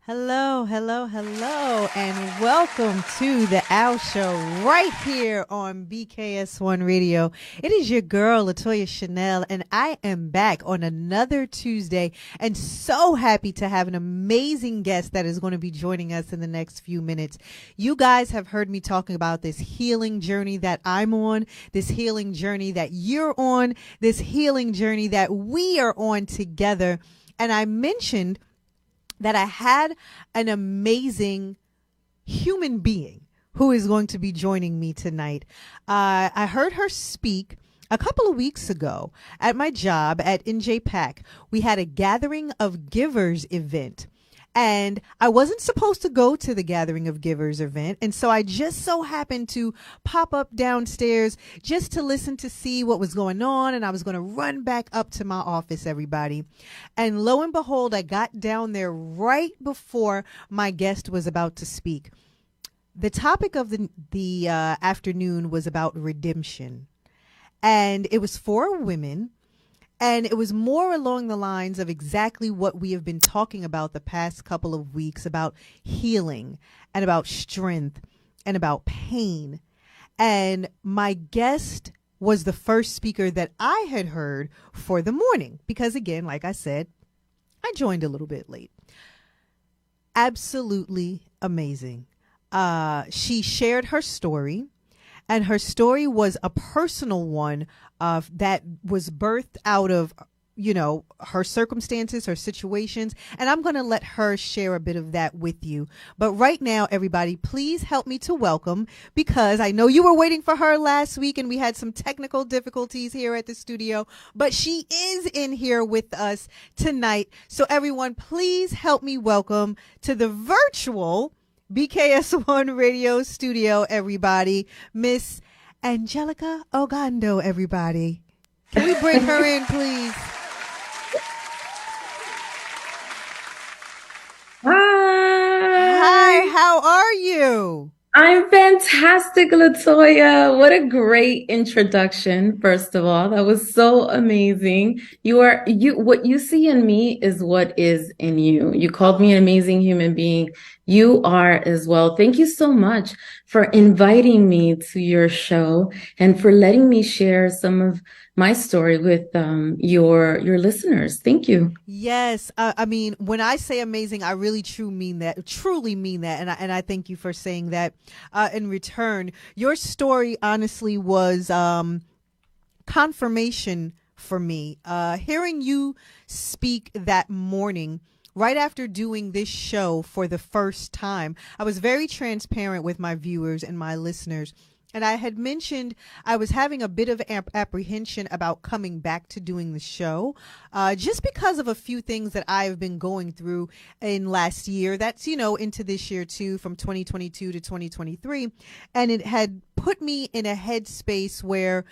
Hello, hello, hello, and welcome to the Owl Show right here on BKS1 Radio. It is your girl, Latoya Chanel, and I am back on another Tuesday and so happy to have an amazing guest that is going to be joining us in the next few minutes. You guys have heard me talking about this healing journey that I'm on, this healing journey that you're on, this healing journey that we are on together. And I mentioned that I had an amazing human being who is going to be joining me tonight. I heard her speak a couple of weeks ago at my job at NJPAC. We had a Gathering of Givers event. And I wasn't supposed to go to the Gathering of Givers event. And so I just so happened to pop up downstairs just to listen to see what was going on. And I was going to run back up to my office, everybody. And lo and behold, I got down there right before my guest was about to speak. The topic of the afternoon was about redemption. And it was for women. And it was more along the lines of exactly what we have been talking about the past couple of weeks, about healing and about strength and about pain. And my guest was the first speaker that I had heard for the morning because, again, like I said, I joined a little bit late. Absolutely amazing. She shared her story. And her story was a personal one that was birthed out of, her circumstances, her situations. And I'm going to let her share a bit of that with you. But right now, everybody, please help me to welcome, because I know you were waiting for her last week and we had some technical difficulties here at the studio, but she is in here with us tonight. So everyone, please help me welcome to the virtual BKS1 Radio Studio, everybody, Miss Angelica Ogando, everybody. Can we bring her in, please? Hi, Hi, how are you? I'm fantastic, Latoya. What a great introduction, first of all. That was so amazing. What you see in me is what is in you. You called me an amazing human being. You are as well. Thank you so much for inviting me to your show and for letting me share some of my story with your listeners. Thank you. Yes, I mean, when I say amazing, I really truly mean that, and I thank you for saying that. In return, your story honestly was confirmation for me. Hearing you speak that morning, right after doing this show for the first time, I was very transparent with my viewers and my listeners. And I had mentioned I was having a bit of apprehension about coming back to doing the show, just because of a few things that I've been going through in last year. That's, into this year too, from 2022 to 2023. And it had put me in a headspace where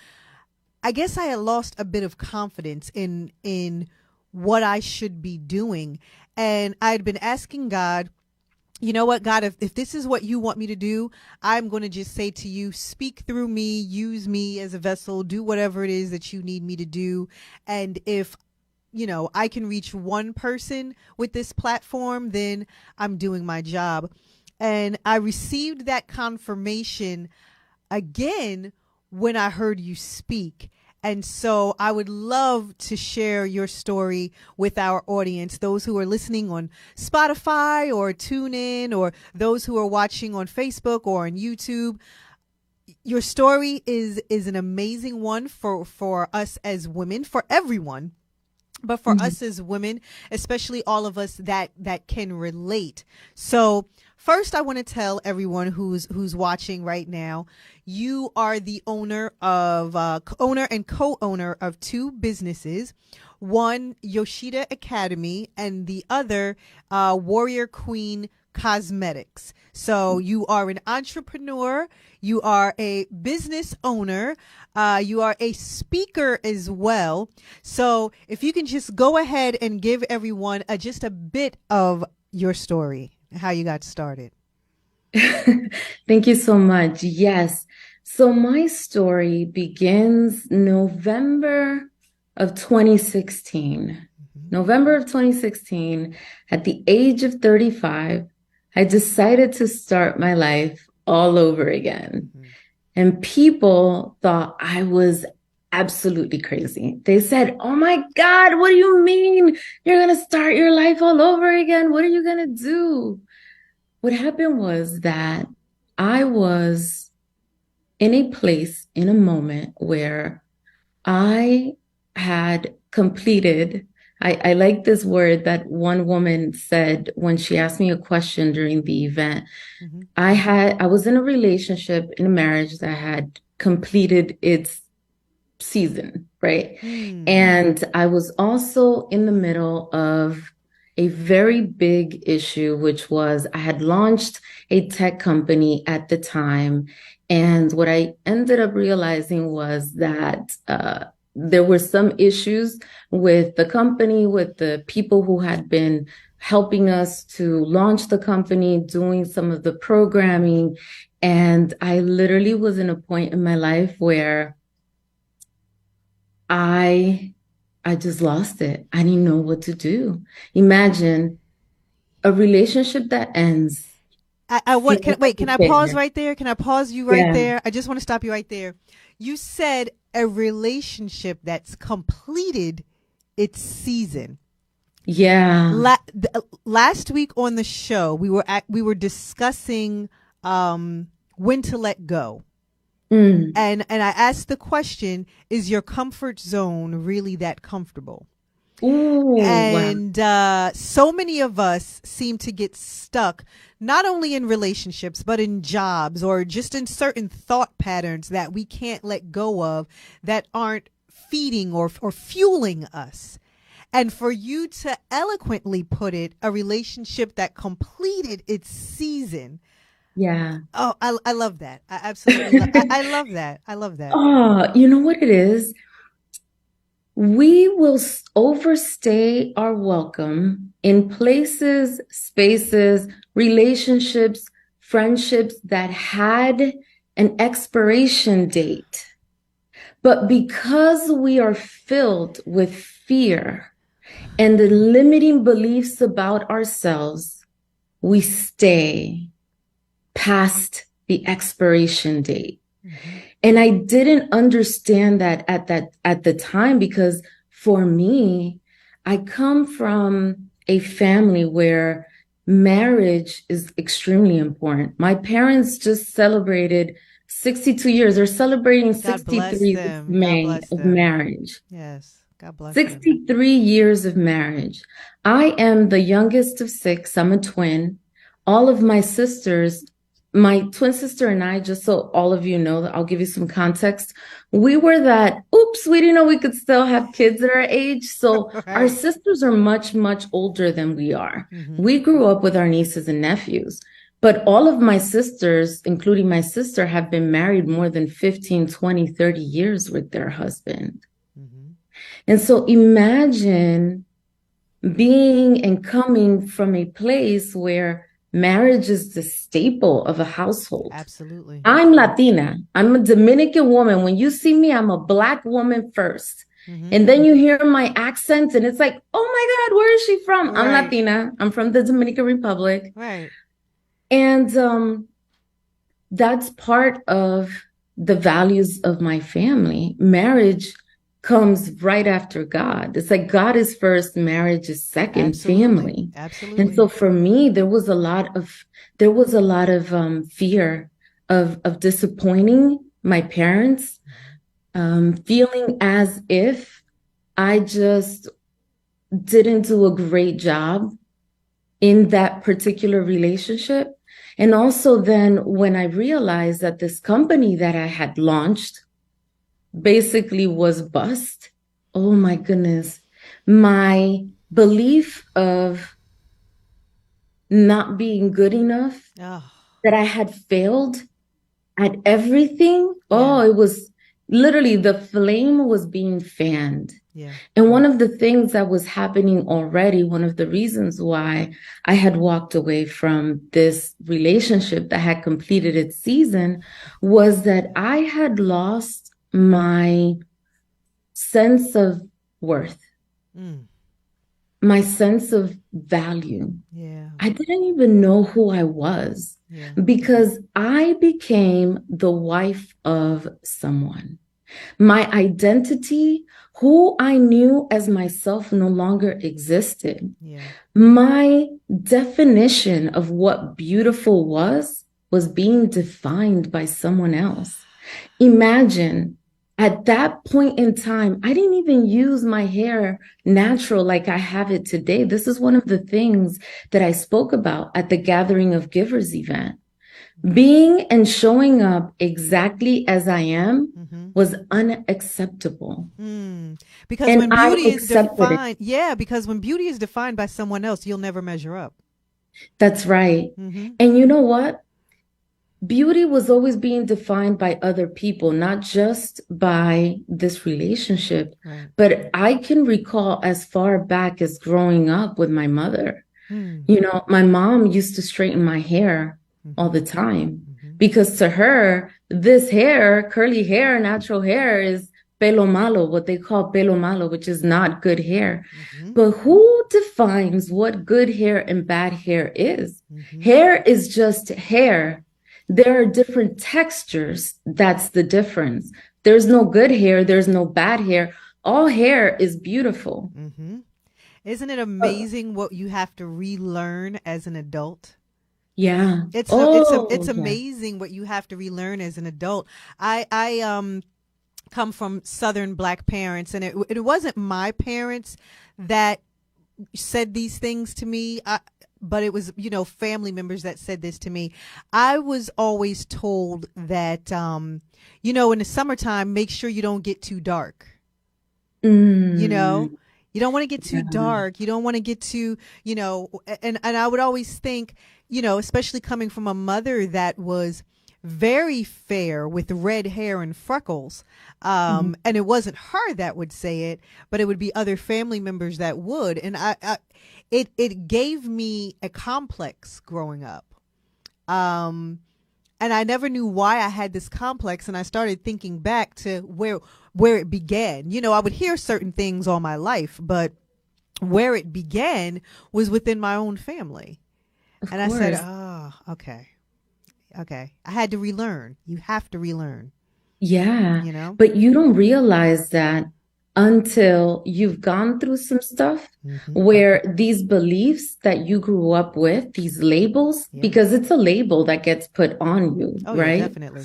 I guess I had lost a bit of confidence in what I should be doing. And I had been asking God, you know what, God, if this is what you want me to do, I'm going to just say to you, speak through me, use me as a vessel, do whatever it is that you need me to do. And if, I can reach one person with this platform, then I'm doing my job. And I received that confirmation again when I heard you speak. And so I would love to share your story with our audience, those who are listening on Spotify or TuneIn, or those who are watching on Facebook or on YouTube. Your story is an amazing one for us as women, for everyone. But for us as women, especially all of us that can relate. So first, I want to tell everyone who's watching right now, you are the owner and co-owner of two businesses, one Yoshida Academy and the other Warrior Queen Cosmetics. So you are an entrepreneur, you are a business owner, you are a speaker as well. So if you can just go ahead and give everyone just a bit of your story, how you got started. Thank you so much. Yes. So my story begins November of 2016. November of 2016, at the age of 35, I decided to start my life all over again. Mm-hmm. And people thought I was absolutely crazy. They said, "Oh my God, what do you mean? You're going to start your life all over again? What are you going to do?" What happened was that I was in a place, in a moment where I had completed. I like this word that one woman said when she asked me a question during the event. Mm-hmm. I was in a relationship, in a marriage that had completed its season, right? Mm. And I was also in the middle of a very big issue, which was I had launched a tech company at the time. And what I ended up realizing was that there were some issues with the company, with the people who had been helping us to launch the company, doing some of the programming. And I literally was in a point in my life where I I just lost it. I didn't know what to do. Imagine a relationship that ends, I what feeling can like wait, can a I pause failure. right there? Can I pause you right Yeah. there? I just want to stop you right there. You said a relationship that's completed its season. Yeah. Last week on the show, we were discussing when to let go. Mm. And I asked the question, is your comfort zone really that comfortable? Ooh, wow. And so many of us seem to get stuck, not only in relationships, but in jobs or just in certain thought patterns that we can't let go of that aren't feeding or fueling us. And for you to eloquently put it, a relationship that completed its season. Yeah. Oh, I love that. I absolutely I love that. I love that. Oh, you know what it is? We will overstay our welcome in places, spaces, relationships, friendships that had an expiration date. But because we are filled with fear and the limiting beliefs about ourselves, we stay past the expiration date. Mm-hmm. And I didn't understand that at the time because for me, I come from a family where marriage is extremely important. My parents just celebrated 62 years. They're celebrating God bless 63 this them. God May bless of them. marriage. Yes. God bless them. 63 years of marriage. I am the youngest of six. I'm a twin. All of my sisters, my twin sister and I, just so all of you know, I'll give you some context. We were that, oops, we didn't know we could still have kids at our age. So our Right. sisters are much, much older than we are. Mm-hmm. We grew up with our nieces and nephews. But all of my sisters, including my sister, have been married more than 15, 20, 30 years with their husband. Mm-hmm. And so imagine being and coming from a place where marriage is the staple of a household. Absolutely. I'm Latina. I'm a Dominican woman. When you see me, I'm a Black woman first. Mm-hmm. And then you hear my accent and it's like, oh my God, where is she from? I'm Right. Latina. I'm from the Dominican Republic. Right. And that's part of the values of my family. Marriage comes right after God. It's like God is first, marriage is second, Absolutely. family. And Absolutely. so for me, there was a lot of fear of disappointing my parents, feeling as if I just didn't do a great job in that particular relationship. And also then when I realized that this company that I had launched basically was bust, oh my goodness, my belief of not being good enough, Oh, that I had failed at everything. yeah. Oh, it was literally the flame was being fanned. Yeah. And one of the things that was happening already, one of the reasons why I had walked away from this relationship that had completed its season was that I had lost my sense of worth. Mm. my sense of value. Yeah. I didn't even know who I was Yeah. because I became the wife of someone. My identity, who I knew as myself, no longer existed. Yeah. My definition of what beautiful was being defined by someone else. Imagine at that point in time, I didn't even use my hair natural like I have it today. This is one of the things that I spoke about at the Gathering of Givers event. Being and showing up exactly as I am Mm-hmm. was unacceptable. Because And when I beauty is accepted it. defined, yeah, because when beauty is defined by someone else, you'll never measure up. That's right. Mm-hmm. And you know what? Beauty was always being defined by other people, not just by this relationship. Right. But I can recall as far back as growing up with my mother. Mm. You know, my mom used to straighten my hair all Mm-hmm. the time Mm-hmm. because to her, this hair, curly hair, natural hair is pelo malo, what they call pelo malo, which is not good hair. Mm-hmm. But who defines what good hair and bad hair is? Mm-hmm. Hair is just hair. There are different textures. That's the difference. There's no good hair, there's no bad hair. All hair is beautiful. Mm-hmm. Isn't it Uh, amazing what you have to relearn as an adult? yeah. It's Oh, yeah. amazing what you have to relearn as an adult. I come from Southern Black parents, and it wasn't my parents that said these things to me. But it was, family members that said this to me. I was always told that, in the summertime, make sure you don't get too dark. You know, Mm, you don't want to get too yeah. dark. You don't want to get too, and I would always think, especially coming from a mother that was very fair with red hair and freckles. Mhm. And it wasn't her that would say it, but it would be other family members that would. And it gave me a complex growing up. And I never knew why I had this complex. And I started thinking back to where it began. I would hear certain things all my life, but where it began was within my own family. Of And I said, course. oh, okay. Okay. I had to relearn. You have to relearn, Yeah. you know? But you don't realize that until you've gone through some stuff Mm-hmm. where these beliefs that you grew up with, these labels, Yeah. because it's a label that gets put on you, Oh, yeah, right? definitely.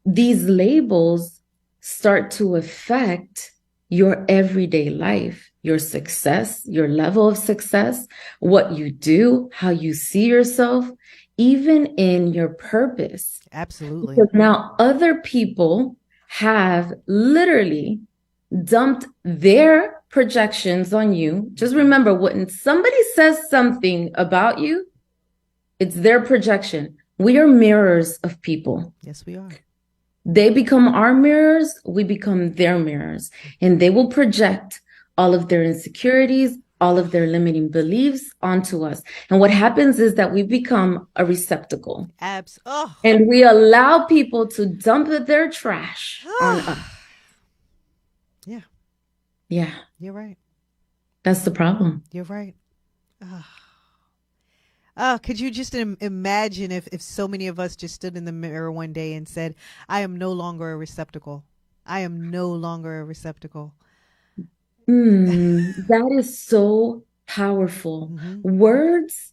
These labels start to affect your everyday life, your success, your level of success, what you do, how you see yourself, even in your purpose. Absolutely. Because now other people have literally dumped their projections on you. Just remember, when somebody says something about you, it's their projection. We are mirrors of people. Yes, we are. They become our mirrors, we become their mirrors, and they will project all of their insecurities, all of their limiting beliefs onto us. And what happens is that we become a receptacle Oh. and we allow people to dump their trash on us. Yeah, Yeah, you're right. that's the problem. You're right. Could you just imagine if so many of us just stood in the mirror one day and said, I am no longer a receptacle. I am no longer a receptacle. That is so powerful. Mm-hmm. Words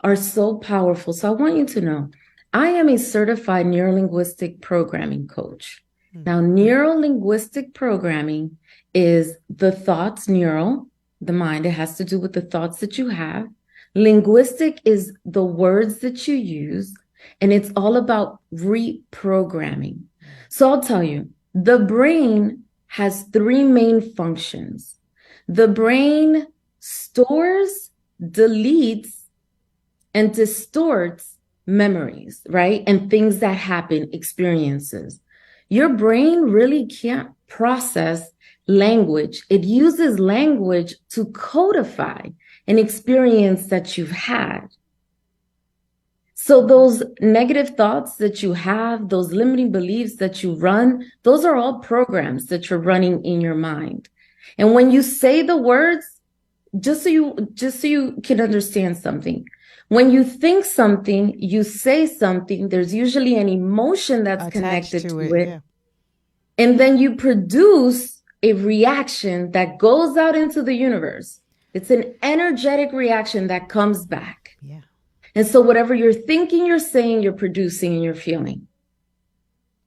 are so powerful. So I want you to know, I am a certified neurolinguistic programming coach. Now, neurolinguistic programming is the thoughts, neural, the mind. It has to do with the thoughts that you have. Linguistic is the words that you use, and it's all about reprogramming. So I'll tell you, the brain has three main functions. The brain stores, deletes, and distorts memories, right? And things that happen, experiences. Your brain really can't process language. It uses language to codify an experience that you've had. So those negative thoughts that you have, those limiting beliefs that you run, those are all programs that you're running in your mind. And when you say the words, just so you can understand something. When you think something, you say something, there's usually an emotion that's Attached connected to to it. it, Yeah. and then you produce a reaction that goes out into the universe. It's an energetic reaction that comes back. Yeah. And so whatever you're thinking, you're saying, you're producing, and you're feeling.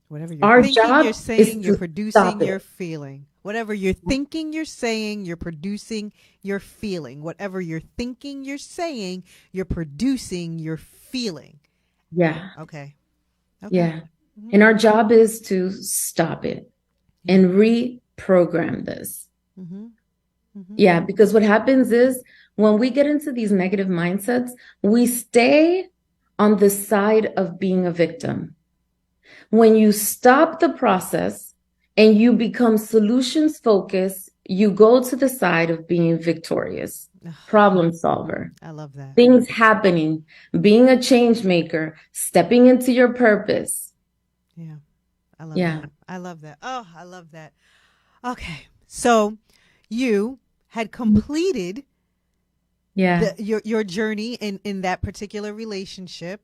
Whatever you're Our thinking, you're job is saying, you're to stop producing, you're it. feeling. Whatever you're thinking, you're saying, you're producing, you're feeling. Whatever you're thinking, you're saying, you're producing, you're feeling. Yeah. Okay. Okay. Yeah. Hmm. And our job is to stop it Yeah. and reprogram this. Hmm. Hmm. Yeah, because what happens is when we get into these negative mindsets, we stay on the side of being a victim. When you stop the process and you become solutions focused, you go to the side of being victorious, problem solver, I love that. things happening, being a change maker, stepping into your purpose. Yeah. I love Yeah. that. I love that. Oh, I love that. Okay. So you had completed Yeah. your journey in that particular relationship.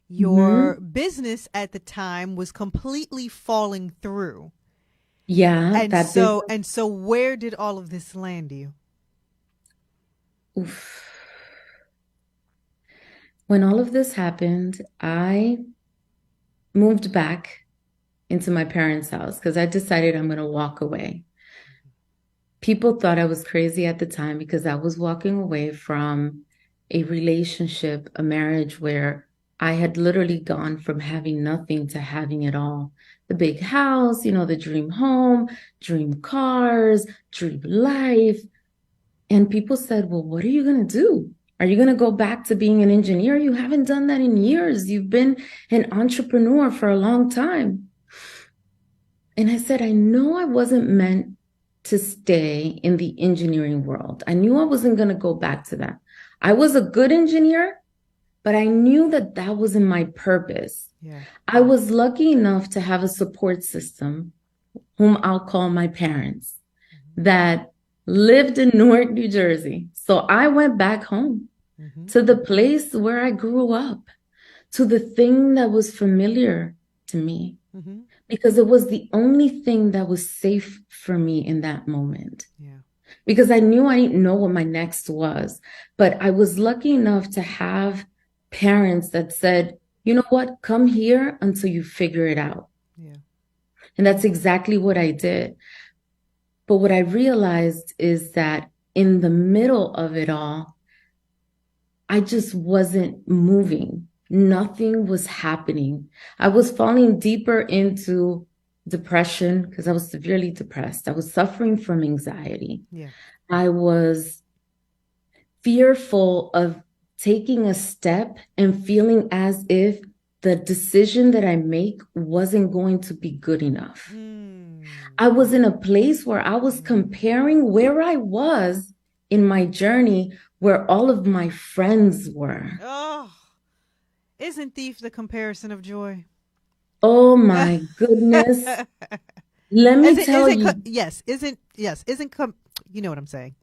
Your Hmm. business at the time was completely falling through. Yeah, And that business. so where did all of this land you? Oof. When all of this happened, I moved back into my parents' house because I decided I'm going to walk away. People thought I was crazy at the time because I was walking away from a relationship, a marriage where I had literally gone from having nothing to having it all. The big house, the dream home, dream cars, dream life. And people said, well, what are you going to do? Are you going to go back to being an engineer? You haven't done that in years. You've been an entrepreneur for a long time. And I said, I know I wasn't meant to stay in the engineering world. I knew I wasn't going to go back to that. I was a good engineer, but I knew that that wasn't my purpose. Yeah. I was lucky enough to have a support system, whom I'll call my parents, that lived in Newark, New Jersey. So I went back home Mm-hmm. to the place where I grew up, to the thing that was familiar to me, Mm-hmm. because it was the only thing that was safe for me in that moment. Yeah. Because I knew I didn't know what my next was, but I was lucky enough to have parents that said, you know what, come here until you figure it out. Yeah. And that's exactly what I did. But what I realized is that in the middle of it all, I just wasn't moving. Nothing was happening. I was falling deeper into depression because I was severely depressed. I was suffering from anxiety. Yeah. I was fearful of taking a step and feeling as if the decision that I make wasn't going to be good enough. Mm. I was in a place where I was comparing where I was in my journey where all of my friends were. Oh, isn't thief the comparison of joy? Oh my goodness. Let me tell you, Yes, isn't you know what I'm saying?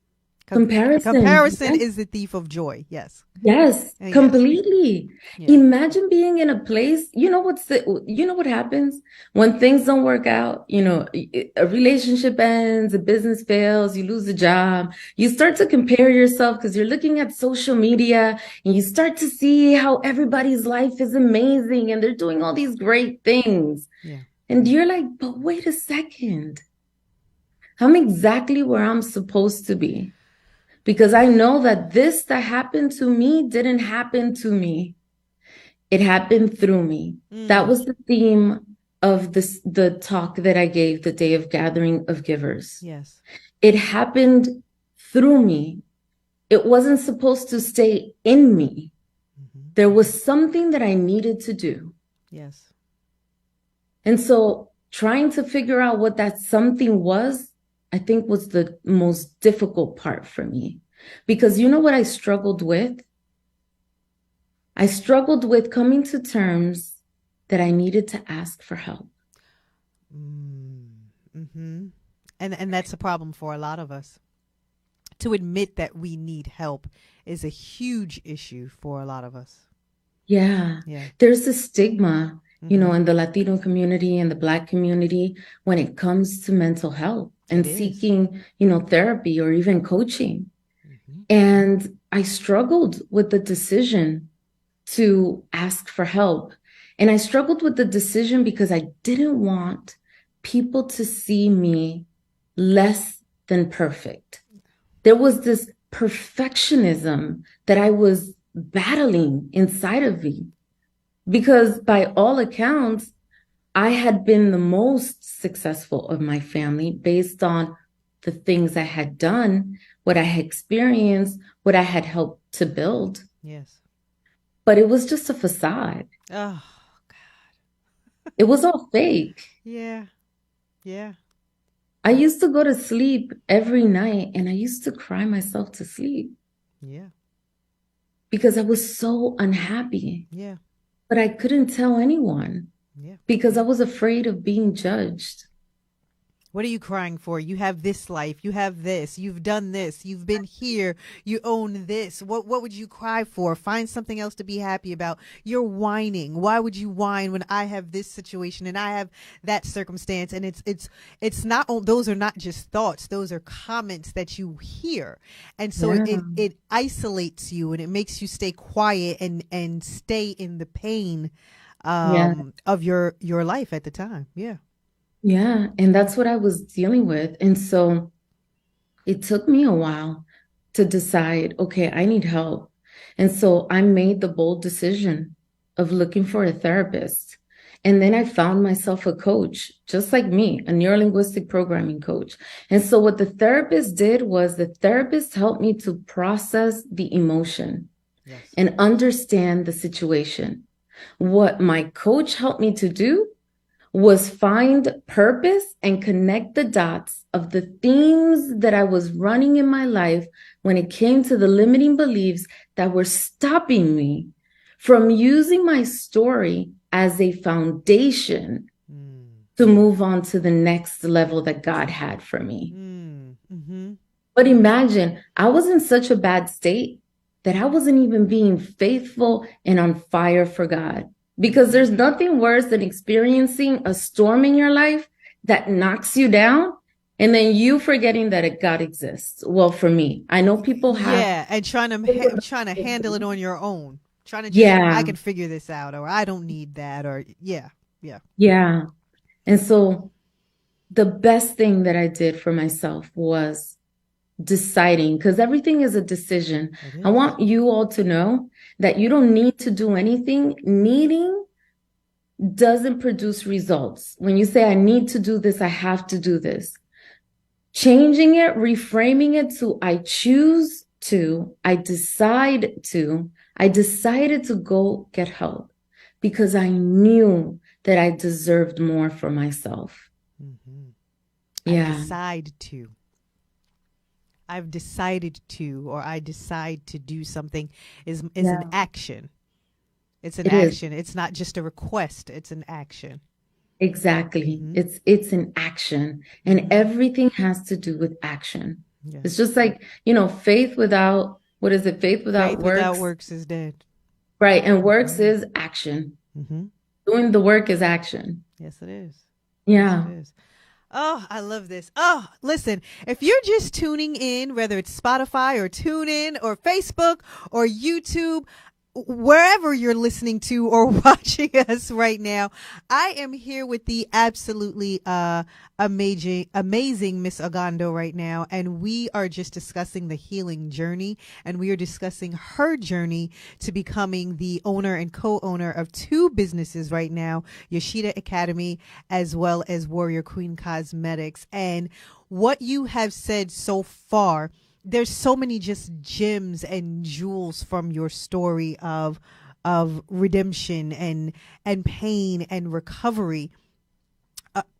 comparison. Comparison is the thief of joy. Yes. Yes, Yes. completely. Yeah. Imagine being in a place, you know what happens when things don't work out, a relationship ends, a business fails, you lose a job, you start to compare yourself because you're looking at social media and you start to see how everybody's life is amazing and they're doing all these great things. Yeah. And you're like, but wait a second. I'm exactly where I'm supposed to be. Because I know that this that happened to me didn't happen to me. It happened through me. That Mm. was the theme of the talk that I gave the day of gathering of givers. Yes. It happened through me. It wasn't supposed to stay in me. Mm-hmm. There was something that I needed to do. Yes. And so trying to figure out what that something was, I think was the most difficult part for me. Because you know what I struggled with? I struggled with coming to terms that I needed to ask for help. Mm. Mm-hmm. And that's a problem for a lot of us. to admit that we need help is a huge issue for a lot of us. Yeah. Yeah. There's a stigma, Mm-hmm. in the Latino community and the Black community when it comes to mental health It and is. seeking, therapy or even coaching. Mm-hmm. And I struggled with the decision to ask for help. And I struggled with the decision because I didn't want people to see me less than perfect. There was this perfectionism that I was battling inside of me because, by all accounts, I had been the most successful of my family based on the things I had done, what I had experienced, what I had helped to build. Yes. But it was just a facade. Oh, It was all fake. yeah. Yeah. I used to go to sleep every night and I used to cry myself to sleep Yeah. because I was so unhappy. Yeah. But I couldn't tell anyone Yeah. because I was afraid of being judged. What are you crying for? You have this life. You have this. You've done this. You've been here. You own this. What would you cry for? Find something else to be happy about. You're whining. Why would you whine when I have this situation and I have that circumstance? And it's not, those are not just thoughts. Those are comments that you hear. And so Yeah. it isolates you and it makes you stay quiet and stay in the pain Yeah. of your life at the time. Yeah. Yeah. And that's what I was dealing with. And so it took me a while to decide, okay, I need help. And so I made the bold decision of looking for a therapist. And then I found myself a coach, just like me, a neurolinguistic programming coach. And so what the therapist did was the therapist helped me to process the emotion Yes. and understand the situation. What my coach helped me to do was find purpose and connect the dots of the themes that I was running in my life when it came to the limiting beliefs that were stopping me from using my story as a foundation to move on to the next level that God had for me. Mm-hmm. But imagine, I was in such a bad state that I wasn't even being faithful and on fire for God. Because there's nothing worse than experiencing a storm in your life that knocks you down and then you forgetting that God exists. Well, for me, I know people have. Yeah, and trying to handle it on your own. Trying to just I Yeah, can figure this out, or I don't need that, or yeah, yeah. yeah. And so the best thing that I did for myself was deciding, because everything is a decision. It I is. want you all to know that you don't need to do anything. Needing doesn't produce results. When you say, I need to do this, I have to do this. Changing it, reframing it to I choose to, I decide to, I decided to go get help because I knew that I deserved more for myself. Mm-hmm. I Yeah. decide to. I've decided to, or I decide to do something is an Yeah. action. It's an It is. action. It's not just a request. It's an action. Exactly. Mm-hmm. It's an action, and Mm-hmm. everything has to do with action. It's Yes. just like, faith without, what is it? Faith without Faith without works. works is dead. Right. And works is action. Mm-hmm. Doing the work is action. Yes, it is. Yes, it Yeah. is. Oh, I love this. Oh, listen, if you're just tuning in, whether it's Spotify or TuneIn or Facebook or YouTube, wherever you're listening to or watching us right now, I am here with the absolutely amazing Miss Ogando right now, and we are just discussing the healing journey, and we are discussing her journey to becoming the owner and co-owner of two businesses right now, Yoshida Academy as well as Warrior Queen Cosmetics. And what you have said so far, there's so many just gems and jewels from your story of redemption and pain and recovery.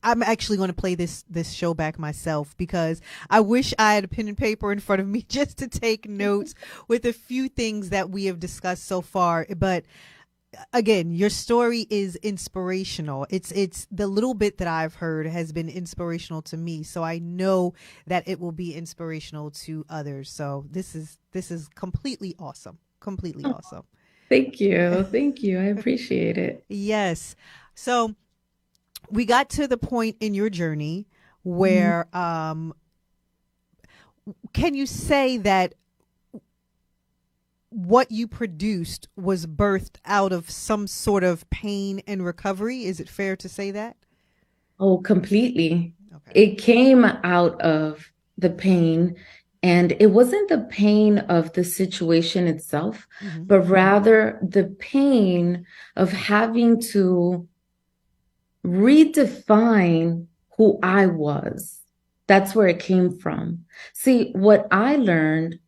I'm actually going to play this show back myself because I wish I had a pen and paper in front of me just to take notes with a few things that we have discussed so far. But again, your story is inspirational. It's the little bit that I've heard has been inspirational to me. So I know that it will be inspirational to others. So this is completely awesome. Completely Oh, awesome. thank you. Thank you. I appreciate it. Yes. So we got to the point in your journey Mhm. where can you say that what you produced was birthed out of some sort of pain and recovery? Is it fair to say that? Oh, completely. Okay. It came out of the pain, and it wasn't the pain of the situation itself, Mm-hmm. but rather the pain of having to redefine who I was. That's where it came from. See, what I learned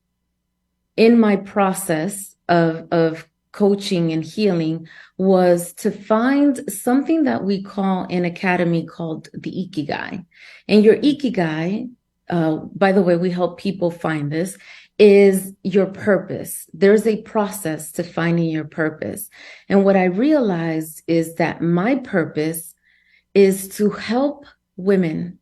in my process of coaching and healing was to find something that we call in academy called the ikigai. And your ikigai, by the way, we help people find this, is your purpose. There's a process to finding your purpose. And what I realized is that my purpose is to help women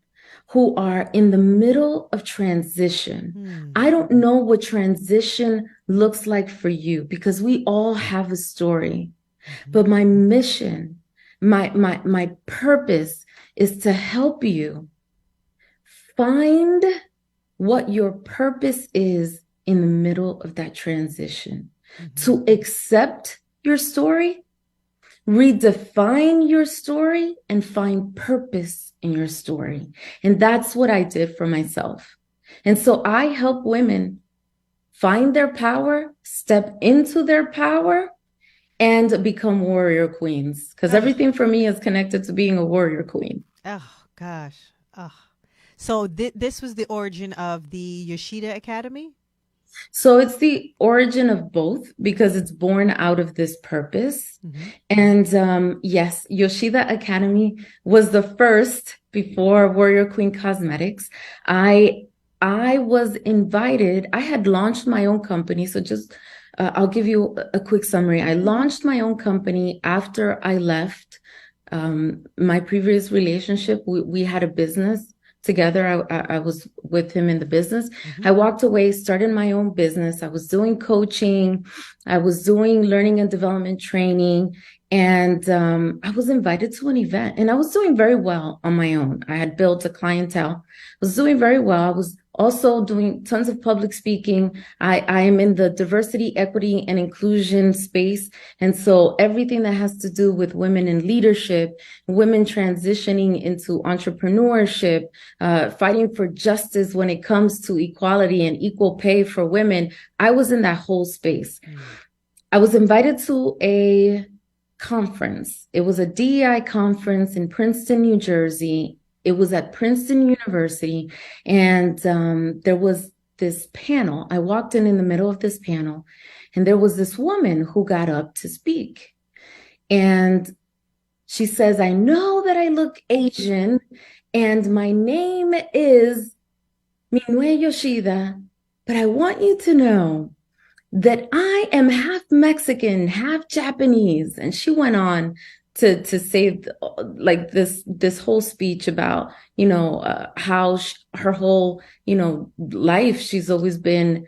who are in the middle of transition. Hmm. I don't know what transition looks like for you because we all have a story. Mm-hmm. But my mission, my purpose is to help you find what your purpose is in the middle of that transition, Mm-hmm. to accept your story, redefine your story, and find purpose in your story. And that's what I did for myself. And so I help women find their power, step into their power, and become warrior queens. Because Oh, everything for me is connected to being a warrior queen. oh gosh. Oh. So this was the origin of the Yoshida Academy? So it's the origin of both because it's born out of this purpose. Mm-hmm. And yes, Yoshida Academy was the first before Warrior Queen Cosmetics. I I was invited. I had launched my own company. So just I'll give you a quick summary. I Mm-hmm. launched my own company after I left my previous relationship. We had a business together. I was with him in the business. Mm-hmm. I walked away, started my own business. I was doing coaching. I was doing learning and development training. And I was invited to an event and I was doing very well on my own. I had built a clientele. I was doing very well. I was also doing tons of public speaking. I am in the diversity, equity, and inclusion space. And so everything that has to do with women in leadership, women transitioning into entrepreneurship, fighting for justice when it comes to equality and equal pay for women, I was in that whole space. I was invited to a conference. It was a DEI conference in Princeton, New Jersey. It was at Princeton University. And there was this panel. I walked in the middle of this panel, and there was this woman who got up to speak. And she says, I know that I look Asian, and my name is Minue Yoshida, but I want you to know that I am half Mexican, half Japanese. And she went on to say like this whole speech about, how her whole, life, she's always been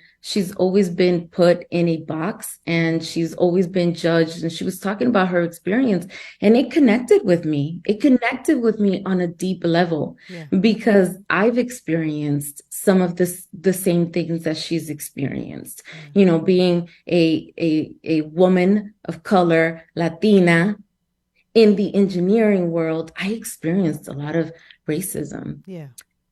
put in a box and she's always been judged. And she was talking about her experience and it connected with me. It connected with me on a deep level Yeah. because I've experienced some of the same things that she's experienced. Yeah. Being a woman of color, Latina, in the engineering world, I experienced a lot of racism, Yeah.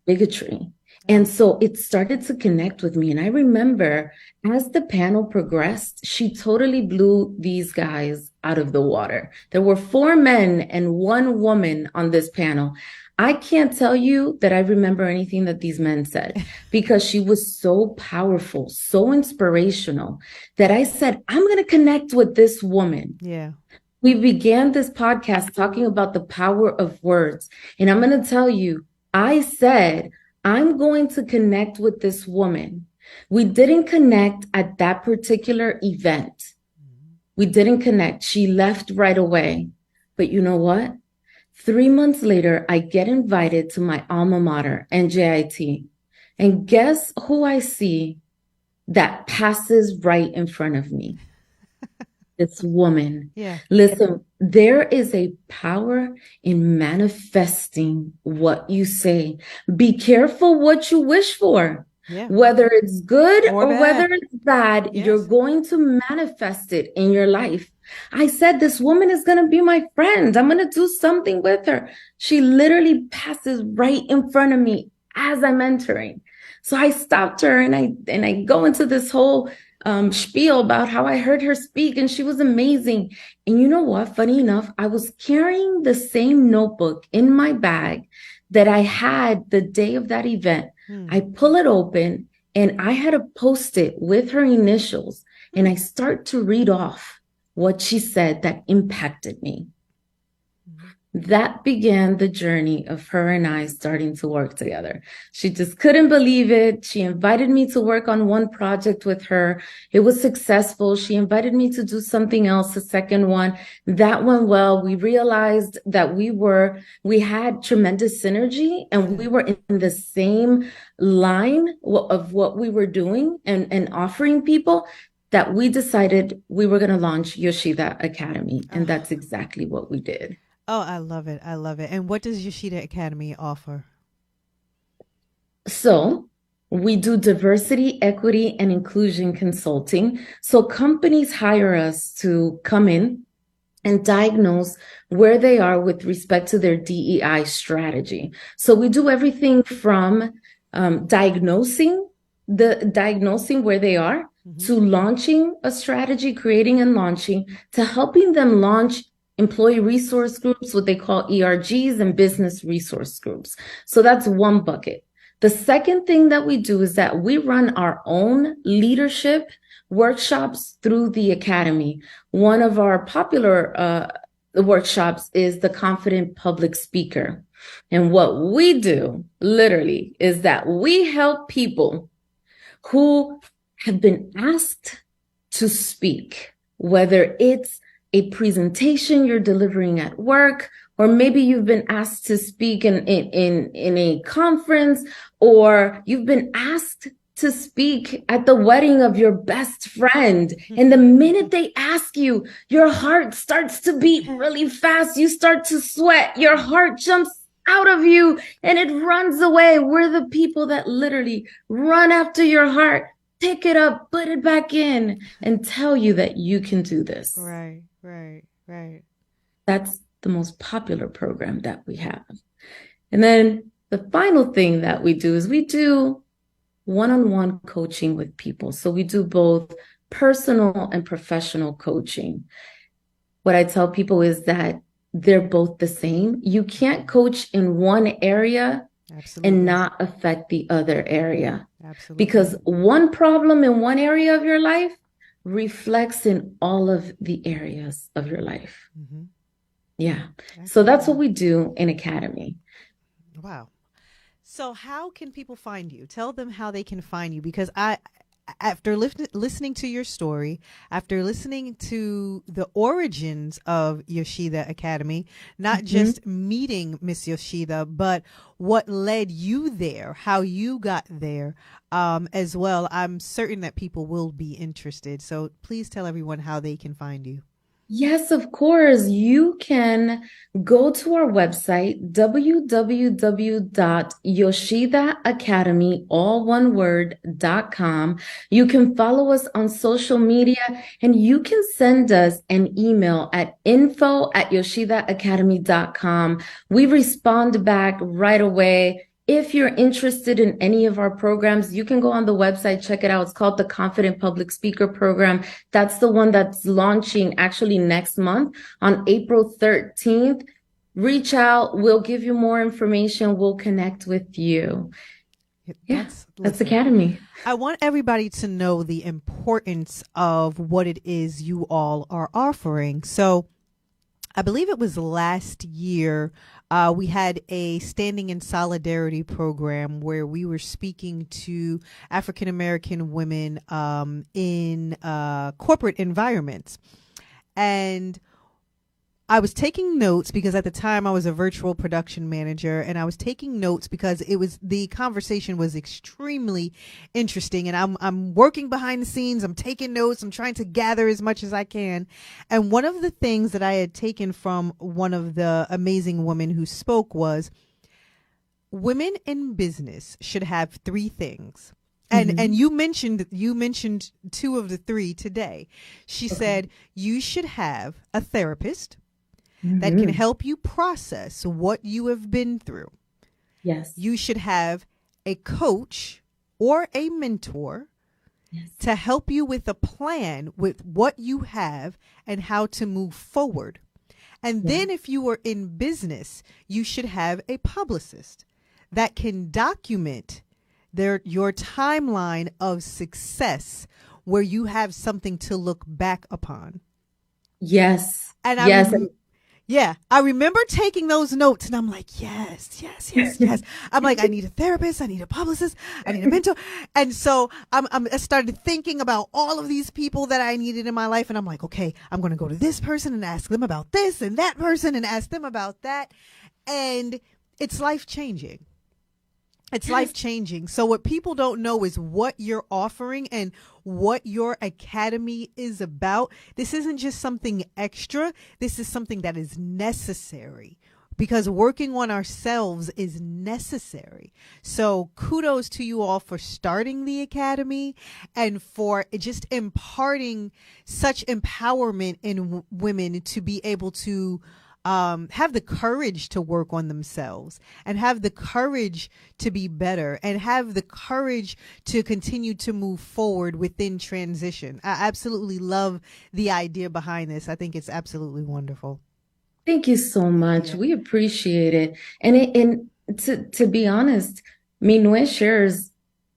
bigotry. Oh. And so it started to connect with me. And I remember as the panel progressed, she totally blew these guys out of the water. There were 4 men and 1 woman on this panel. I can't tell you that I remember anything that these men said because she was so powerful, so inspirational that I said, I'm going to connect with this woman. Yeah. We began this podcast talking about the power of words. And I'm going to tell you, I said, I'm going to connect with this woman. We didn't connect at that particular event. We didn't connect. She left right away. But you know what? 3 months later, I get invited to my alma mater, NJIT. And guess who I see that passes right in front of me? This woman. Yeah. Listen, there is a power in manifesting what you say. Be careful what you wish for. Yeah. Whether it's good Or or whether bad. it's bad, you're Yes. going to manifest it in your life. I said, this woman is going to be my friend. I'm going to do something with her. She literally passes right in front of me as I'm entering. So I stopped her and I go into this whole spiel about how I heard her speak and she was amazing. And you know what? Funny enough, I was carrying the same notebook in my bag that I had the day of that event. I pull it open and I had a post-it with her initials and I start to read off what she said that impacted me. That began the journey of her and I starting to work together. She just couldn't believe it. She invited me to work on one project with her. It was successful. She invited me to do something else, a second one. That went well. We realized that we had tremendous synergy and we were in the same line of what we were doing and offering people, that we decided we were going to launch Yoshida Academy. And that's exactly what we did. Oh, I love it. I love it. And what does Yoshida Academy offer? So we do diversity, equity, and inclusion consulting. So companies hire us to come in and diagnose where they are with respect to their DEI strategy. So we do everything from diagnosing where they are, to launching a strategy, creating and launching, to helping them launch employee resource groups, what they call ERGs, and business resource groups. So that's one bucket. The second thing that we do is that we run our own leadership workshops through the academy. One of our popular workshops is the Confident Public Speaker. And what we do literally is that we help people who have been asked to speak, whether it's a presentation you're delivering at work, or maybe you've been asked to speak in a conference, or you've been asked to speak at the wedding of your best friend. And the minute they ask you, your heart starts to beat really fast. You start to sweat. Your heart jumps out of you and it runs away. We're the people that literally run after your heart, pick it up, put it back in, and tell you that you can do this. Right, right, right. That's the most popular program that we have. And then the final thing that we do is we do one-on-one coaching with people. So we do both personal and professional coaching. What I tell people is that they're both the same. You can't coach in one area and not affect the other area. Absolutely. Because one problem in one area of your life reflects in all of the areas of your life. Yeah. So that's what we do in Academy. Wow. So how can people find you? Tell them how they can find you, because after listening to your story, after listening to the origins of Yoshida Academy, not just meeting Miss Yoshida, but what led you there, how you got there, as well, I'm certain that people will be interested. So please tell everyone how they can find you. Yes, of course. You can go to our website, www.yoshida.academy, all one word.com. You can follow us on social media and you can send us an email at info@yoshidaacademy.com. We respond back right away. If you're interested in any of our programs, you can go on the website, check it out. It's called the Confident Public Speaker Program. That's the one that's launching actually next month on April 13th. Reach out. We'll give you more information. We'll connect with you. That's Academy. I want everybody to know the importance of what it is you all are offering. So I believe it was last year, we had a Standing in Solidarity program where we were speaking to African American women in corporate environments. And I was taking notes because at the time I was a virtual production manager, and I was taking notes because the conversation was extremely interesting, and I'm working behind the scenes. I'm taking notes. I'm trying to gather as much as I can. And one of the things that I had taken from one of the amazing women who spoke was women in business should have three things. And Hmm. you mentioned two of the three today. She Okay. said you should have a therapist that can Hmm. help you process what you have been through. Yes. You should have a coach or a mentor Yes. to help you with a plan with what you have and how to move forward. And Yes. then if you are in business, you should have a publicist that can document your timeline of success where you have something to look back upon. Yes. And Yes. yeah, I remember taking those notes and I'm like, yes, yes, yes, yes. I'm like, I need a therapist. I need a publicist. I need a mentor. And so I started thinking about all of these people that I needed in my life. And I'm like, okay, I'm going to go to this person and ask them about this and that person and ask them about that. And it's life changing. It's life Yes. changing. So what people don't know is what you're offering and what your academy is about. This isn't just something extra. This is something that is necessary because working on ourselves is necessary. So kudos to you all for starting the academy and for just imparting such empowerment in women to be able to have the courage to work on themselves and have the courage to be better and have the courage to continue to move forward within transition. I absolutely love the idea behind this. I think it's absolutely wonderful. Thank you so much. Yeah. We appreciate it. And to be honest, Minue shares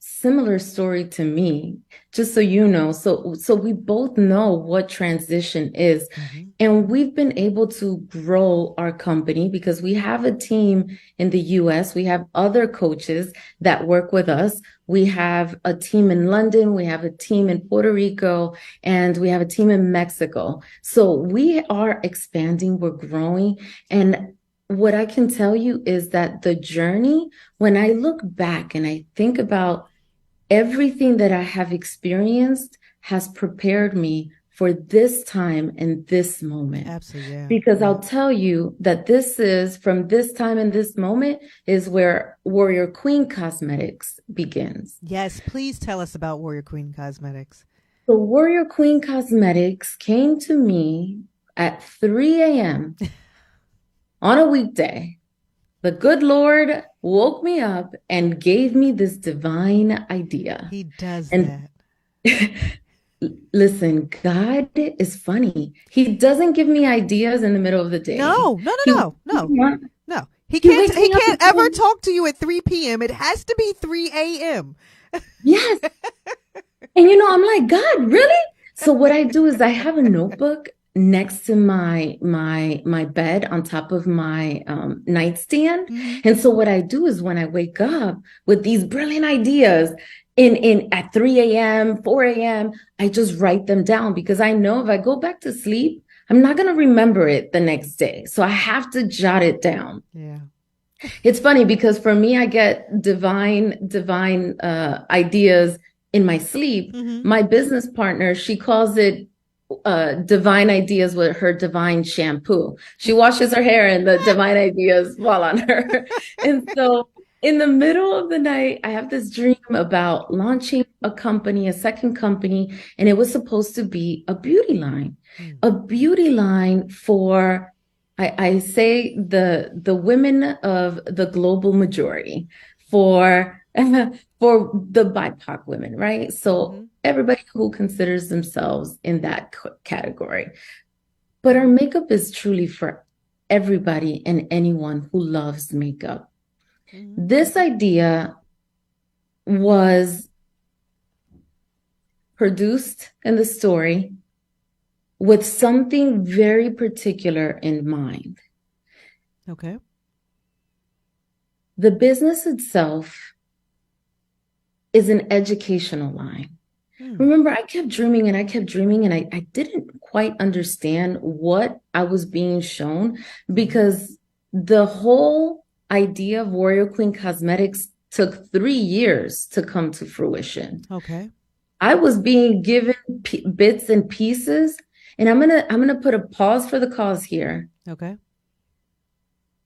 similar story to me, just so you know. So we both know what transition is. Hmm. And we've been able to grow our company because we have a team in the US. We have other coaches that work with us. We have a team in London. We have a team in Puerto Rico, and we have a team in Mexico. So we are expanding, we're growing. And what I can tell you is that the journey, when I look back and I think about everything that I have experienced, has prepared me for this time and this moment. Absolutely. Yeah. Because Yeah. I'll tell you that this is from this time and this moment is where Warrior Queen Cosmetics begins. Yes. Please tell us about Warrior Queen Cosmetics. So Warrior Queen Cosmetics came to me at 3 a.m. on a weekday. The good Lord woke me up and gave me this divine idea. He does And that. listen, God is funny. He doesn't give me ideas in the middle of the day. No, no, He no, wakes no, no, me up, no. He he can't. wakes He me up and can't ever says, talk to you at 3 p.m. It has to be 3 a.m. yes. And I'm like, God, really? So what I do is I have a notebook next to my bed on top of my nightstand. Hmm. And so what I do is when I wake up with these brilliant ideas in at 3 a.m., 4 a.m., I just write them down because I know if I go back to sleep, I'm not going to remember it the next day. So I have to jot it down. Yeah. It's funny because for me, I get divine ideas in my sleep. Hmm. My business partner, she calls it divine ideas with her divine shampoo. She washes her hair and the divine ideas fall on her. And so in the middle of the night, I have this dream about launching a company, a second company, and it was supposed to be a beauty line for I say the women of the global majority for for the BIPOC women, right? So Hmm. everybody who considers themselves in that category. But our makeup is truly for everybody and anyone who loves makeup. Hmm. This idea was produced in the story with something very particular in mind. Okay. The business itself is an educational line. Mm. Remember, I kept dreaming and I kept dreaming, and I didn't quite understand what I was being shown because the whole idea of Warrior Queen Cosmetics took 3 years to come to fruition. Okay. I was being given bits and pieces, and I'm gonna put a pause for the cause here. Okay.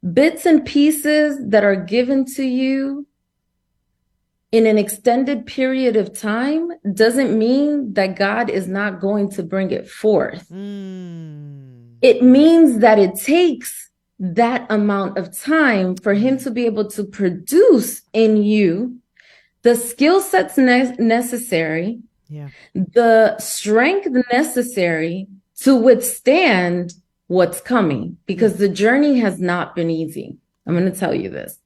Bits and pieces that are given to you in an extended period of time doesn't mean that God is not going to bring it forth. It means that it takes that amount of time for him to be able to produce in you the skill sets necessary, the strength necessary to withstand what's coming, because the journey has not been easy. I'm going to tell you this.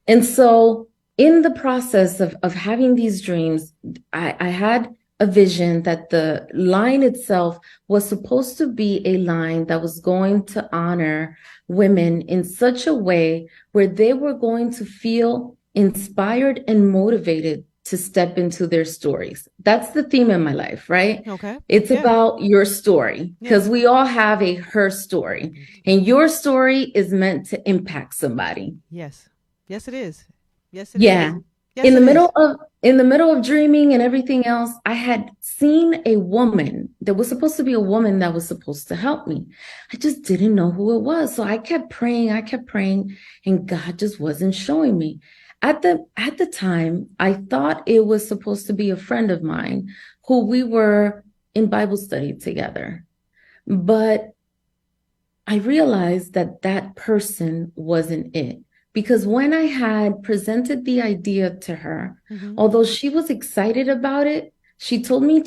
And so in the process of having these dreams, I had a vision that the line itself was supposed to be a line that was going to honor women in such a way where they were going to feel inspired and motivated to step into their stories. That's the theme in my life, right? Okay. It's about your story, because we all have a her story, and your story is meant to impact somebody. Yes. Yes, it is. Yes, it is. Yes, in the middle of dreaming and everything else, I had seen a woman. There was supposed to be a woman that was supposed to help me. I just didn't know who it was. So I kept praying, and God just wasn't showing me. At the time, I thought it was supposed to be a friend of mine who we were in Bible study together. But I realized that that person wasn't it. Because when I had presented the idea to her, although she was excited about it, she told me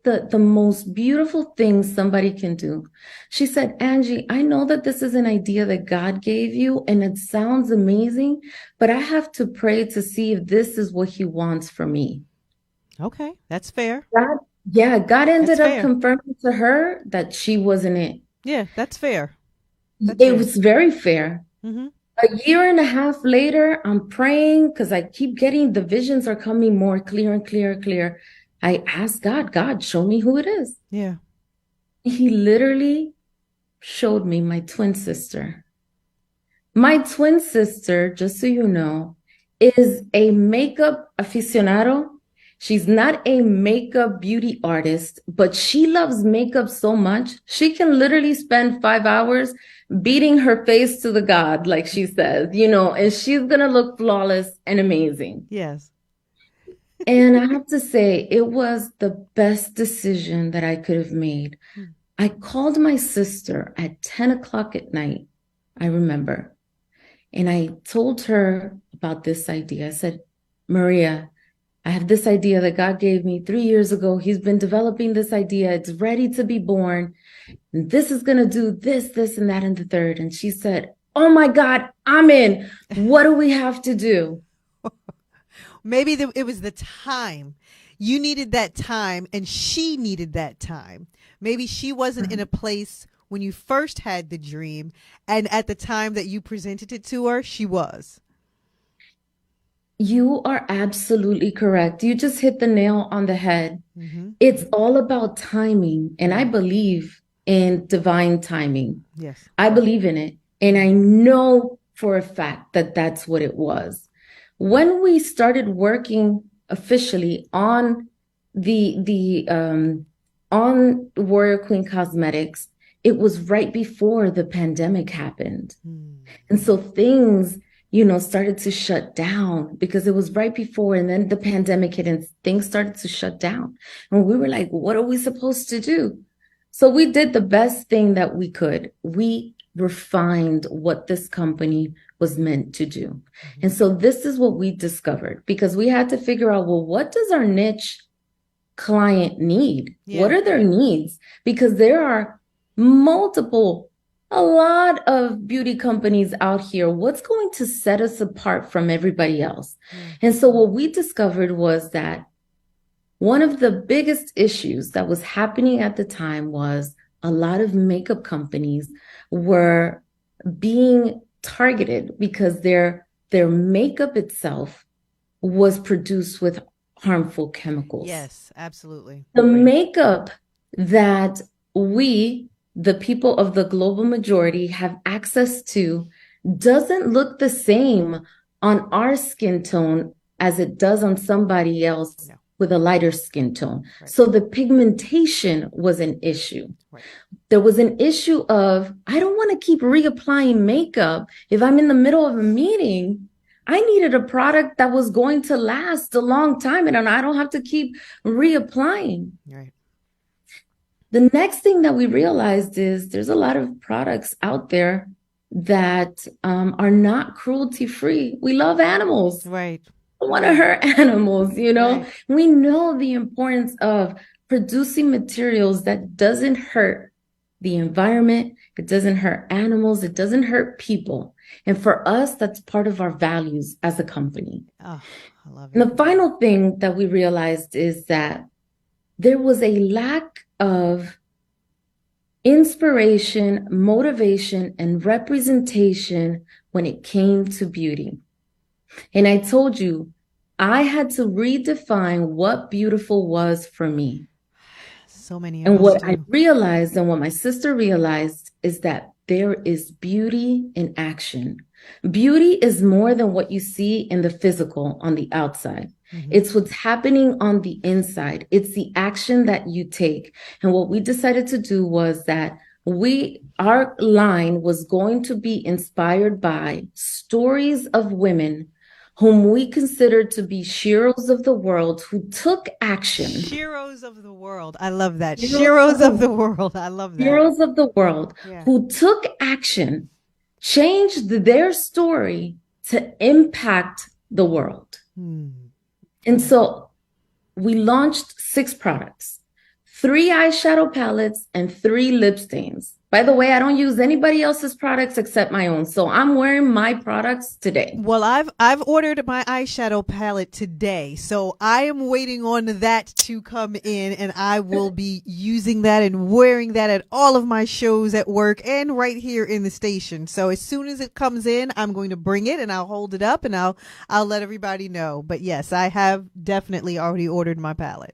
the most beautiful thing somebody can do. She said, Angie, I know that this is an idea that God gave you and it sounds amazing, but I have to pray to see if this is what he wants for me. Okay, that's fair. God ended up confirming to her that she wasn't it. Yeah, that's fair. It was very fair. A year and a half later, I'm praying because I keep getting the visions are coming more clear and clear. I asked God, show me who it is. Yeah. He literally showed me my twin sister. My twin sister, just so you know, is a makeup aficionado. She's not a makeup beauty artist, but she loves makeup so much. She can literally spend 5 hours beating her face to the God, like she says, and she's going to look flawless and amazing. Yes. And I have to say, it was the best decision that I could have made. I called my sister at 10 o'clock at night, I remember, and I told her about this idea. I said, Maria, I have this idea that God gave me 3 years ago. He's been developing this idea. It's ready to be born. And this is going to do this, and that, and the third. And she said, oh my God, I'm in. What do we have to do? Maybe it was the time. You needed that time and she needed that time. Maybe she wasn't in a place when you first had the dream, and at the time that you presented it to her, she was. You are absolutely correct. You just hit the nail on the head. It's all about timing. And I believe in divine timing. Yes. I believe in it. And I know for a fact that that's what it was. When we started working officially on on Warrior Queen Cosmetics, it was right before the pandemic happened. And so things started to shut down because it was right before, and then the pandemic hit and things started to shut down. And we were like, what are we supposed to do? So we did the best thing that we could. We refined what this company was meant to do. And so this is what we discovered, because we had to figure out, well, what does our niche client need? What are their needs? Because there are a lot of beauty companies out here. What's going to set us apart from everybody else? And so what we discovered was that one of the biggest issues that was happening at the time was a lot of makeup companies were being targeted because their makeup itself was produced with harmful chemicals. Yes, absolutely. The makeup that we, the people of the global majority, have access to doesn't look the same on our skin tone as it does on somebody else No. with a lighter skin tone. Right. So the pigmentation was an issue. Right. There was an issue of, I don't want to keep reapplying makeup if I'm in the middle of a meeting. I needed a product that was going to last a long time and I don't have to keep reapplying. Right. The next thing that we realized is there's a lot of products out there that are not cruelty free. We love animals. Right. I don't want to hurt animals, you know? Right. We know the importance of producing materials that doesn't hurt the environment, it doesn't hurt animals, it doesn't hurt people. And for us, that's part of our values as a company. Oh, I love And it. the final thing that we realized is that there was a lack of inspiration, motivation, and representation when it came to beauty. And I told you, I had to redefine what beautiful was for me. So many of And us what do. I realized and what my sister realized is that there is beauty in action. Beauty is more than what you see in the physical on the outside. It's what's happening on the inside. It's the action that you take. And what we decided to do was that our line was going to be inspired by stories of women whom we considered to be heroes of the world who took action. Heroes of the world. I love that. Heroes Heroes of the world. I love that. Heroes of the world Yeah. who took action, changed their story to impact the world. And so we launched 6 products, 3 eyeshadow palettes and 3 lip stains. By the way, I don't use anybody else's products except my own. So I'm wearing my products today. Well, I've ordered my eyeshadow palette today, so I am waiting on that to come in, and I will be using that and wearing that at all of my shows at work and right here in the station. So as soon as it comes in, I'm going to bring it and I'll hold it up and I'll let everybody know. But yes, I have definitely already ordered my palette.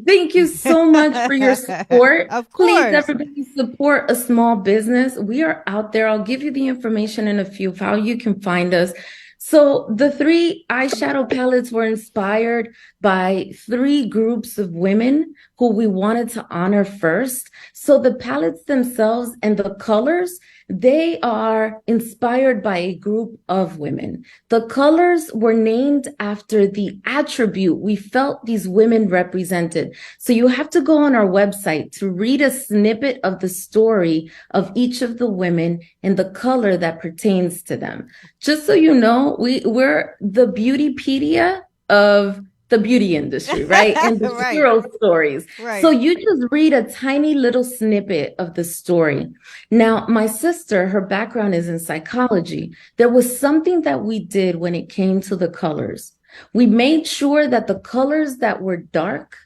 Thank you so much for your support. Of Please, course. everybody, support a small business. We are out there. I'll give you the information in a few of how you can find us. So the 3 eyeshadow palettes were inspired by 3 groups of women who we wanted to honor first. So the palettes themselves and the colors, they are inspired by a group of women. The colors were named after the attribute we felt these women represented. So you have to go on our website to read a snippet of the story of each of the women and the color that pertains to them. Just so you know, we're the Beautypedia of the beauty industry, right? And the Right. hero stories. Right. So you just read a tiny little snippet of the story. Now, my sister, her background is in psychology. There was something that we did when it came to the colors. We made sure that the colors that were dark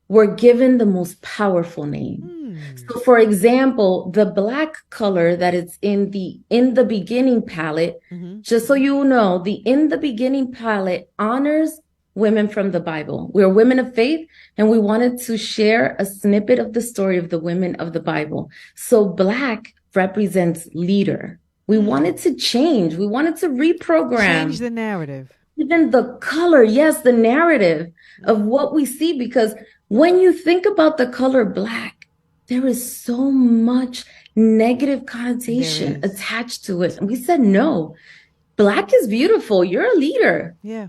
were given the most powerful name. So for example, the black color that is in the beginning palette, just so you know, the in the beginning palette honors women from the Bible. We're women of faith, and we wanted to share a snippet of the story of the women of the Bible. So black represents leader. We wanted to change. We wanted to reprogram. Change the narrative. Even the color, yes, the narrative of what we see, because when you think about the color black, there is so much negative connotation attached to it. And we said, no, black is beautiful. You're a leader. Yeah.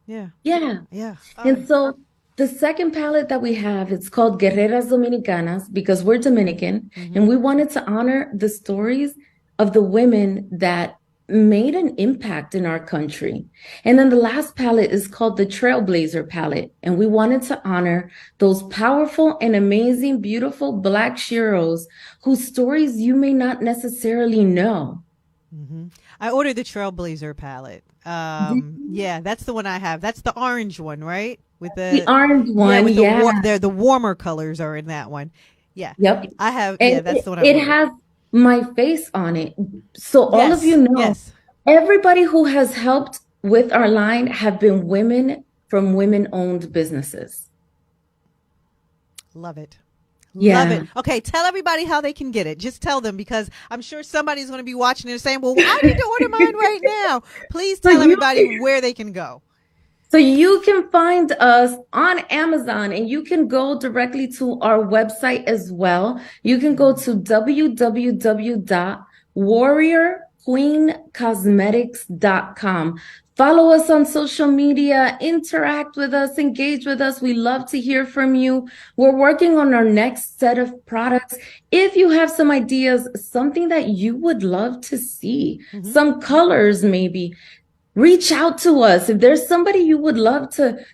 Yeah. Yeah. Yeah. And so the second palette that we have, it's called Guerreras Dominicanas because we're Dominican, and we wanted to honor the stories of the women that made an impact in our country. And then the last palette is called the Trailblazer palette, and we wanted to honor those powerful and amazing, beautiful Black heroes whose stories you may not necessarily know. I ordered the Trailblazer palette. Yeah, that's the one I have. That's the orange one, right? With the orange one, the warmer colors are in that one. Yeah. Yep. I have. And yeah, that's the one I it ordered. has my face on it. So all of you know, everybody who has helped with our line have been women from women-owned businesses. Love it. Love it. Yeah. Okay, tell everybody how they can get it. Just tell them, because I'm sure somebody's going to be watching and saying, well, I need to order mine right now. Please So tell you everybody where they can go. So you can find us on Amazon and you can go directly to our website as well. You can go to www.warriorqueencosmetics.com. Follow us on social media, interact with us, engage with us. We love to hear from you. We're working on our next set of products. If you have some ideas, something that you would love to see, Mm-hmm. some colors maybe, reach out to us. If there's somebody you would love to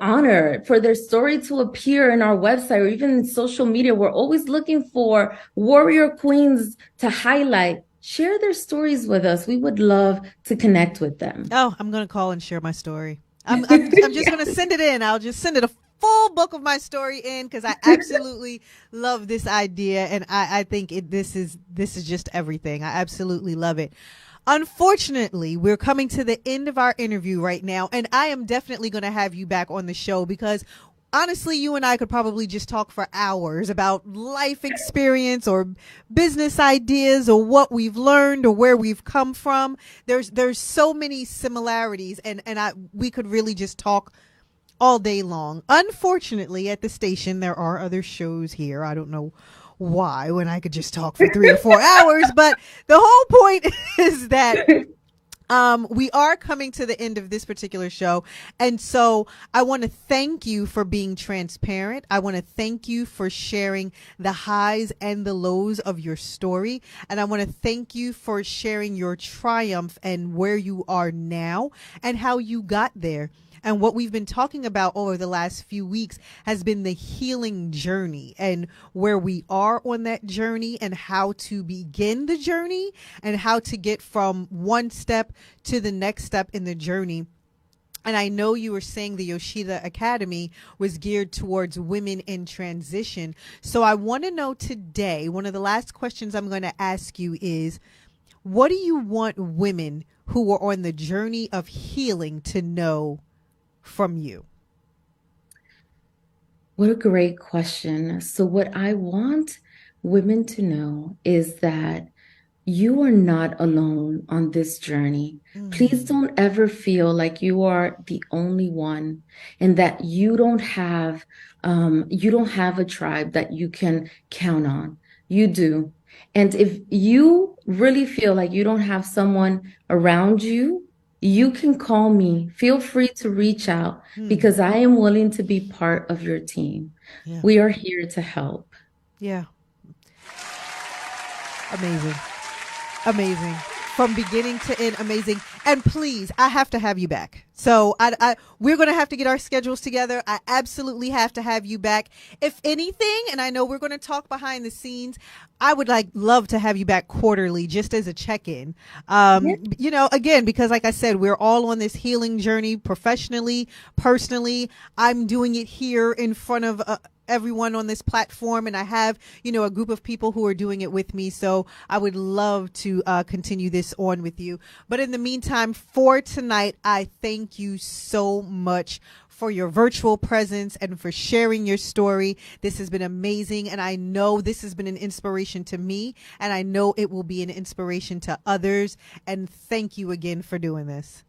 honor for their story to appear in our website or even in social media, we're always looking for warrior queens to highlight. Share their stories with us. We would love to connect with them. Oh, I'm going to call and share my story. I'm just going to send it in. I'll just send it a full book of my story in, because I absolutely love this idea, and I think this is just everything. I absolutely love it. Unfortunately, we're coming to the end of our interview right now, and I am definitely going to have you back on the show, because honestly, you and I could probably just talk for hours about life experience or business ideas or what we've learned or where we've come from. There's so many similarities, and we could really just talk all day long. Unfortunately, at the station, there are other shows here. I don't know why, when I could just talk for 3 or 4 hours, but the whole point is that we are coming to the end of this particular show. And so I want to thank you for being transparent. I want to thank you for sharing the highs and the lows of your story. And I want to thank you for sharing your triumph and where you are now and how you got there. And what we've been talking about over the last few weeks has been the healing journey and where we are on that journey and how to begin the journey and how to get from one step to the next step in the journey. And I know you were saying the Yoshida Academy was geared towards women in transition. So I want to know today, one of the last questions I'm going to ask you is, what do you want women who are on the journey of healing to know from you? What a great question. So, what I want women to know is that you are not alone on this journey. Please Mm, don't ever feel like you are the only one and that you don't have a tribe that you can count on. You do. And if you really feel like you don't have someone around you, you can call me. Feel free to reach out mm, because I am willing to be part of your team. yeah. We are here to help. Yeah. Amazing. Amazing. From beginning to end, amazing. And please, I have to have you back. So we're going to have to get our schedules together. I absolutely have to have you back. If anything, and I know we're going to talk behind the scenes, I would love to have you back quarterly just as a check-in. Again, because like I said, we're all on this healing journey professionally, personally. I'm doing it here in front of everyone on this platform, and I have a group of people who are doing it with me, so I would love to continue this on with you. But in the meantime, for tonight, I thank you so much for your virtual presence and for sharing your story. This has been amazing, and I know this has been an inspiration to me, and I know it will be an inspiration to others. And thank you again for doing this.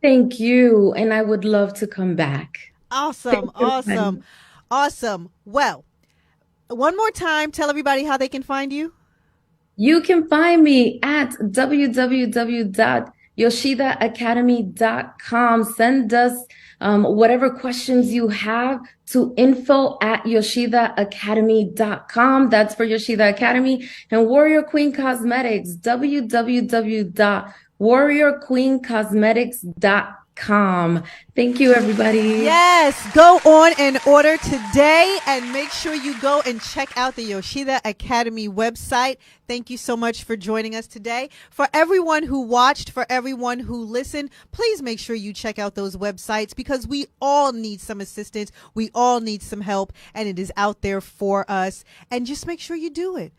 Thank you. And I would love to come back. Awesome. Thank you, Awesome. honey. Awesome. Well, one more time, tell everybody how they can find you. You can find me at www.yoshidaacademy.com. Send us whatever questions you have to info@yoshidaacademy.com. That's for Yoshida Academy. And Warrior Queen Cosmetics, www.warriorqueencosmetics.com. Thank you, everybody. Yes, go on and order today, and make sure you go and check out the Yoshida Academy website. Thank you so much for joining us today. For everyone who watched, for everyone who listened, please make sure you check out those websites, because we all need some assistance. We all need some help, and it is out there for us. And just make sure you do it.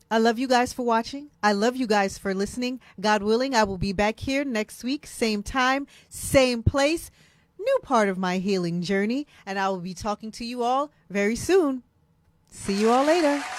I love you guys for watching. I love you guys for listening. God willing, I will be back here next week, same time, same place, new part of my healing journey, and I will be talking to you all very soon. See you all later.